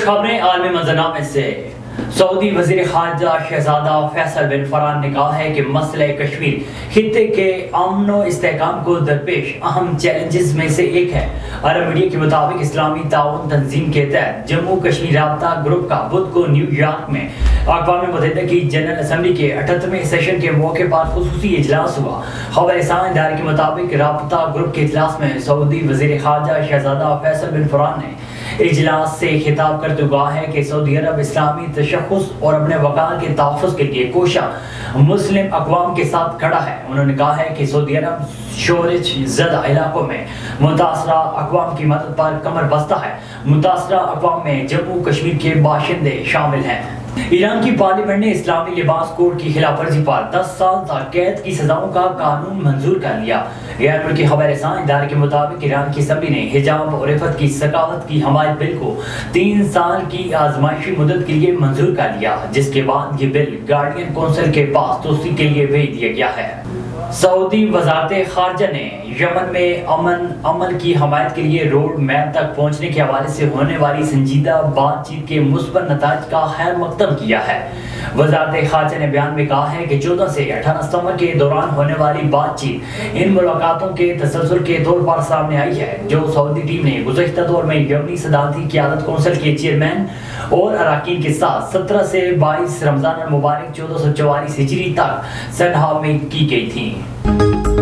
कुछ खबरें आलमी मंजरनामे से। सऊदी वजीर खारजा शहजादा फैसल बिन फरहान ने कहा है कि मसले कश्मीर खित्ते के अमन व इस्तेहकाम को दरपेश अहम चैलेंजेस में से एक है। अरब मीडिया के मुताबिक इस्लामी ताउन तंजीम के तहत जम्मू कश्मीर राब्ता ग्रुप का बुध को न्यूयॉर्क में अक़वाम मुत्तहिदा की जनरल असम्बली के 78वें सेशन के मौके पर खुसूसी इजलास हुआ। खबर इदारे के मुताबिक राब्ता ग्रुप के इजलास में सऊदी वजीर खारजा शहजादा फैसल बिन फरहान ने इजलास से खिताब करते हुए कहा है कि सऊदी अरब इस्लामी तशख़्ख़ुस और अपने वक़ार के तहफ़्फ़ुज़ के लिए कोशा मुस्लिम अक़वाम के साथ खड़ा है। उन्होंने कहा है कि सऊदी अरब शोरश ज़दा इलाकों में मुतासरा अक़वाम की मदद पर कमर बस्ता है। मुतासरा अक़वाम में जम्मू कश्मीर के बाशिंदे शामिल हैं। ईरान की पार्लियामेंट ने इस्लामी लिबास कोड की खिलाफ वर्जी पर 10 साल तक कैद की सजाओं का कानून मंजूर कर लिया। गैर मुल्की खबर इदारे के मुताबिक ईरान की असम्बली ने हिजाब और इफ़त की सकावत की हमायत बिल को 3 साल की आजमाइशी मुद्दत के लिए मंजूर कर लिया, जिसके बाद ये बिल गार्डियन कौंसिल के पास तौसीक के लिए भेज दिया गया है। सऊदी वज़ारत ख़ारजा ने यमन में अमन की हमायत के लिए रोड मैप तक पहुँचने के हवाले से होने वाली संजीदा बातचीत के मुस्बत नताइज का खैर मकदम किया है। वज़ारत ख़ारजा ने बयान में कहा है कि 14 से 18 सितंबर के दौरान होने वाली बातचीत इन मुलाकातों के तसलसल के तौर पर सामने आई है, जो सऊदी टीम ने गुज़श्ता दौर में यमनी सदारती क़यादत कौंसिल के चेयरमैन और अरकान के साथ 17 से 22 रमज़ान मुबारक 1444 हिजरी तक सनहा में की गई थी।